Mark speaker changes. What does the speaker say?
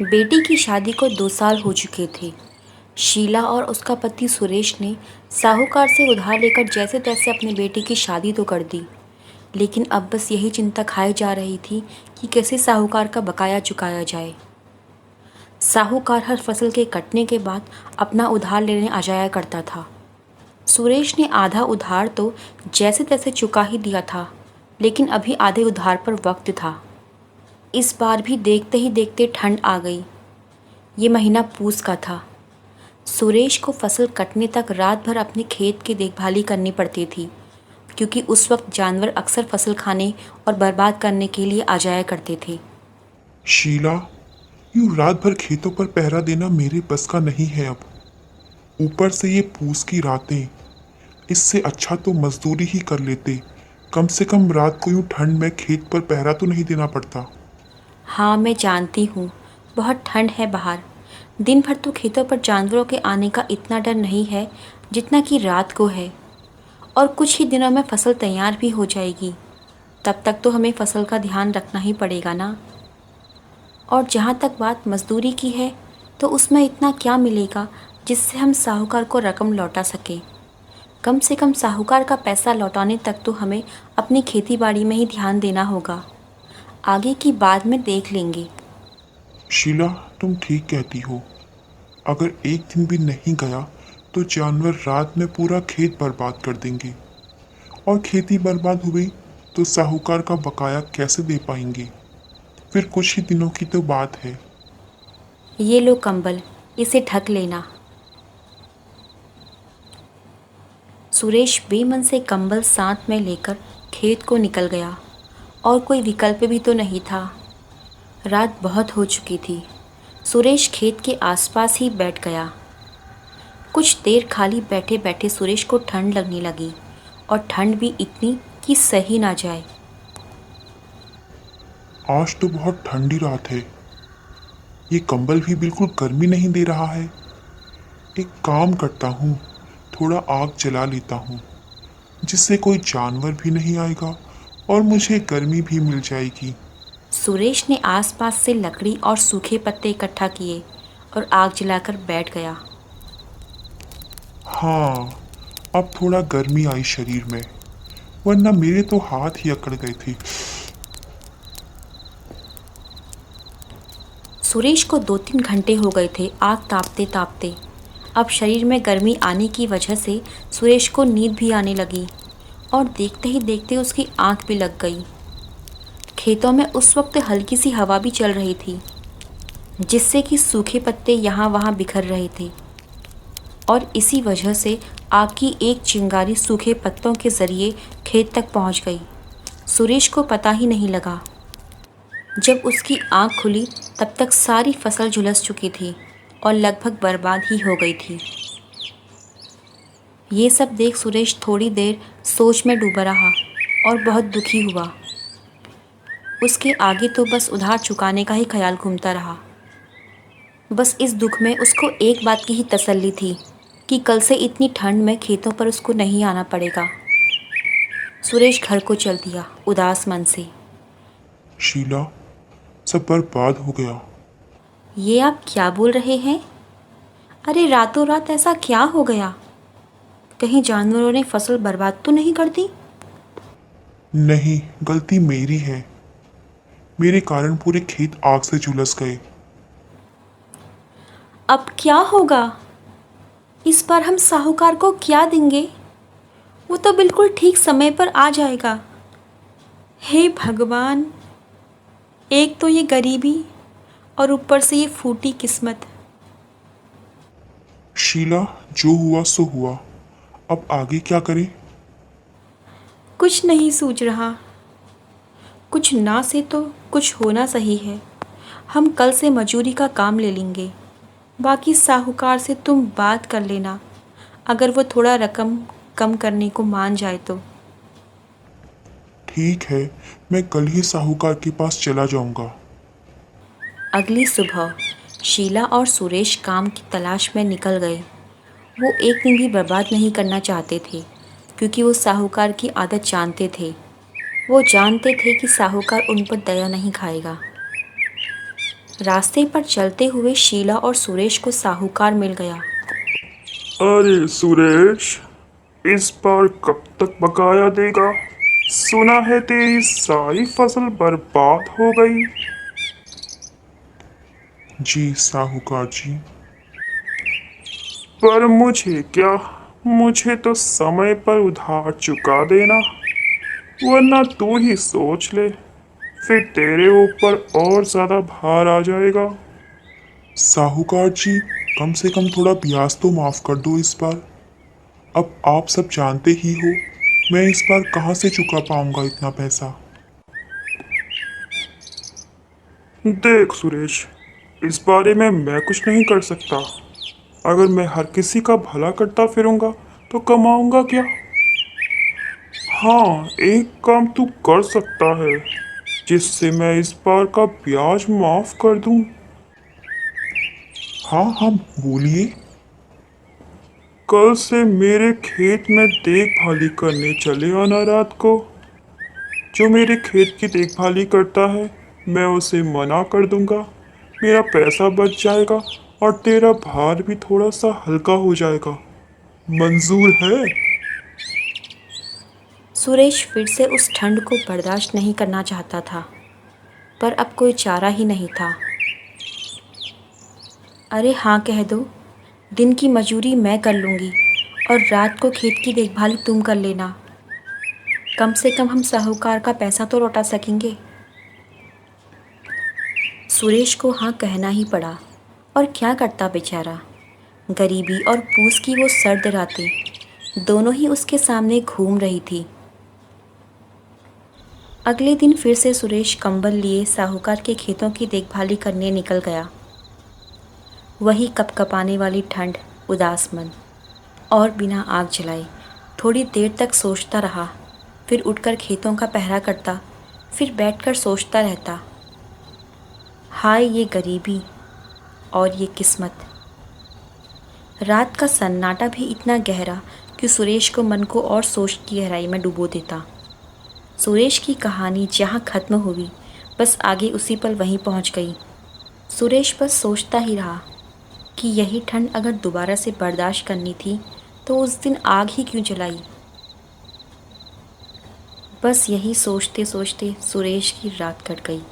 Speaker 1: बेटी की शादी को 2 साल हो चुके थे। शीला और उसका पति सुरेश ने साहूकार से उधार लेकर जैसे तैसे अपनी बेटी की शादी तो कर दी, लेकिन अब बस यही चिंता खाई जा रही थी कि कैसे साहूकार का बकाया चुकाया जाए। साहूकार हर फसल के कटने के बाद अपना उधार लेने आ जाया करता था। सुरेश ने आधा उधार तो जैसे तैसे चुका ही दिया था, लेकिन अभी आधे उधार पर वक्त था। इस बार भी देखते ही देखते ठंड आ गई। ये महीना पूस का था। सुरेश को फसल कटने तक रात भर अपने खेत की देखभाली करनी पड़ती थी, क्योंकि उस वक्त जानवर अक्सर फसल खाने और बर्बाद करने के लिए आ जाया करते थे।
Speaker 2: शीला, यूं रात भर खेतों पर पहरा देना मेरे बस का नहीं है अब। ऊपर से ये पूस की रातें। इससे अच्छा तो मजदूरी ही कर लेते। कम से कम रात को यूं ठंड में खेत पर पहरा तो नहीं देना पड़ता।
Speaker 1: हाँ, मैं जानती हूँ, बहुत ठंड है बाहर। दिन भर तो खेतों पर जानवरों के आने का इतना डर नहीं है जितना कि रात को है। और कुछ ही दिनों में फसल तैयार भी हो जाएगी। तब तक तो हमें फसल का ध्यान रखना ही पड़ेगा ना। और जहाँ तक बात मजदूरी की है, तो उसमें इतना क्या मिलेगा जिससे हम साहूकार को रकम लौटा सकें। कम से कम साहूकार का पैसा लौटाने तक तो हमें अपनी खेती बाड़ी में ही ध्यान देना होगा। आगे की बाद में देख लेंगे।
Speaker 2: शीला, तुम ठीक कहती हो। अगर एक दिन भी नहीं गया तो जानवर रात में पूरा खेत बर्बाद कर देंगे। और खेती बर्बाद हुई तो साहूकार का बकाया कैसे दे पाएंगे। फिर कुछ ही दिनों की तो बात है।
Speaker 1: ये लो कंबल, इसे ढक लेना। सुरेश बेमन से कंबल साथ में लेकर खेत को निकल गया। और कोई विकल्प भी तो नहीं था। रात बहुत हो चुकी थी। सुरेश खेत के आसपास ही बैठ गया। कुछ देर खाली बैठे बैठे सुरेश को ठंड लगने लगी, और ठंड भी इतनी कि सही ना जाए।
Speaker 2: आज तो बहुत ठंडी रात है। ये कंबल भी बिल्कुल गर्मी नहीं दे रहा है। एक काम करता हूँ, थोड़ा आग जला लेता हूँ, जिससे कोई जानवर भी नहीं आएगा और मुझे गर्मी भी मिल जाएगी।
Speaker 1: सुरेश ने आसपास से लकड़ी और सूखे पत्ते इकट्ठा किए और आग जलाकर बैठ गया।
Speaker 2: हाँ, अब थोड़ा गर्मी आई शरीर में, वरना मेरे तो हाथ ही अकड़ गए थे।
Speaker 1: सुरेश को 2-3 घंटे हो गए थे आग तापते तापते। अब शरीर में गर्मी आने की वजह से सुरेश को नींद भी आने लगी, और देखते ही देखते उसकी आंख भी लग गई। खेतों में उस वक्त हल्की सी हवा भी चल रही थी, जिससे कि सूखे पत्ते यहाँ वहाँ बिखर रहे थे। और इसी वजह से आग की एक चिंगारी सूखे पत्तों के जरिए खेत तक पहुँच गई। सुरेश को पता ही नहीं लगा। जब उसकी आंख खुली तब तक सारी फसल झुलस चुकी थी और लगभग बर्बाद ही हो गई थी। ये सब देख सुरेश थोड़ी देर सोच में डूबा रहा और बहुत दुखी हुआ। उसके आगे तो बस उधार चुकाने का ही ख्याल घूमता रहा। बस इस दुख में उसको एक बात की ही तसल्ली थी कि कल से इतनी ठंड में खेतों पर उसको नहीं आना पड़ेगा। सुरेश घर को चल दिया उदास मन से।
Speaker 2: शीला, सब बर्बाद हो गया।
Speaker 1: ये आप क्या बोल रहे हैं? अरे रातों रात ऐसा क्या हो गया? कहीं जानवरों ने फसल बर्बाद तो नहीं कर दी?
Speaker 2: नहीं, गलती मेरी है। मेरे कारण पूरे खेत आग से झुलस गए।
Speaker 1: अब क्या होगा? इस बार हम साहूकार को क्या देंगे? वो तो बिल्कुल ठीक समय पर आ जाएगा। हे भगवान, एक तो ये गरीबी और ऊपर से ये फूटी किस्मत।
Speaker 2: शीला, जो हुआ सो हुआ। अब आगे क्या करें।
Speaker 1: कुछ नहीं सूझ रहा। कुछ ना से तो कुछ होना सही है। हम कल से मजूरी का काम ले लेंगे। बाकी साहूकार से तुम बात कर लेना, अगर वो थोड़ा रकम कम करने को मान जाए तो।
Speaker 2: ठीक है, मैं कल ही साहूकार के पास चला जाऊंगा।
Speaker 1: अगली सुबह शीला और सुरेश काम की तलाश में निकल गए। वो एक दिन भी बर्बाद नहीं करना चाहते थे, क्योंकि वो साहूकार की आदत जानते थे। वो जानते थे कि साहूकार उन पर दया नहीं खाएगा। रास्ते पर चलते हुए शीला और सुरेश को साहूकार मिल गया।
Speaker 3: अरे सुरेश, इस बार कब तक बकाया देगा? सुना है तेरी सारी फसल बर्बाद हो गई।
Speaker 2: जी साहूकार जी।
Speaker 3: पर मुझे क्या, मुझे तो समय पर उधार चुका देना, वरना तू ही सोच ले, फिर तेरे ऊपर और ज्यादा भार आ जाएगा।
Speaker 2: साहूकार जी, कम से कम थोड़ा ब्याज तो माफ कर दो इस बार। अब आप सब जानते ही हो, मैं इस बार कहाँ से चुका पाऊंगा इतना पैसा।
Speaker 3: देख सुरेश, इस बारे में मैं कुछ नहीं कर सकता। अगर मैं हर किसी का भला करता फिरूंगा तो कमाऊंगा क्या? हाँ, एक काम तू कर सकता है जिससे मैं इस बार का ब्याज माफ कर दूं।
Speaker 2: हाँ हाँ, बोलिए।
Speaker 3: कल से मेरे खेत में देखभाली करने चले आना रात को। जो मेरे खेत की देखभाली करता है, मैं उसे मना कर दूंगा। मेरा पैसा बच जाएगा और तेरा भार भी थोड़ा सा हल्का हो जाएगा। मंजूर है?
Speaker 1: सुरेश फिर से उस ठंड को बर्दाश्त नहीं करना चाहता था, पर अब कोई चारा ही नहीं था। अरे हाँ कह दो, दिन की मजूरी मैं कर लूँगी और रात को खेत की देखभाली तुम कर लेना। कम से कम हम साहूकार का पैसा तो लौटा सकेंगे। सुरेश को हाँ कहना ही पड़ा, और क्या करता बेचारा। गरीबी और पूस की वो सर्द रातें दोनों ही उसके सामने घूम रही थी। अगले दिन फिर से सुरेश कंबल लिए साहूकार के खेतों की देखभाली करने निकल गया। वही कपकपाने वाली ठंड, उदास मन, और बिना आग जलाए थोड़ी देर तक सोचता रहा। फिर उठकर खेतों का पहरा करता, फिर बैठकर सोचता रहता, हाय ये गरीबी और ये किस्मत। रात का सन्नाटा भी इतना गहरा कि सुरेश को मन को और सोच की गहराई में डुबो देता। सुरेश की कहानी जहाँ खत्म हुई, बस आगे उसी पल वहीं पहुँच गई। सुरेश बस सोचता ही रहा कि यही ठंड अगर दोबारा से बर्दाश्त करनी थी तो उस दिन आग ही क्यों जलाई। बस यही सोचते सोचते सुरेश की रात कट गई।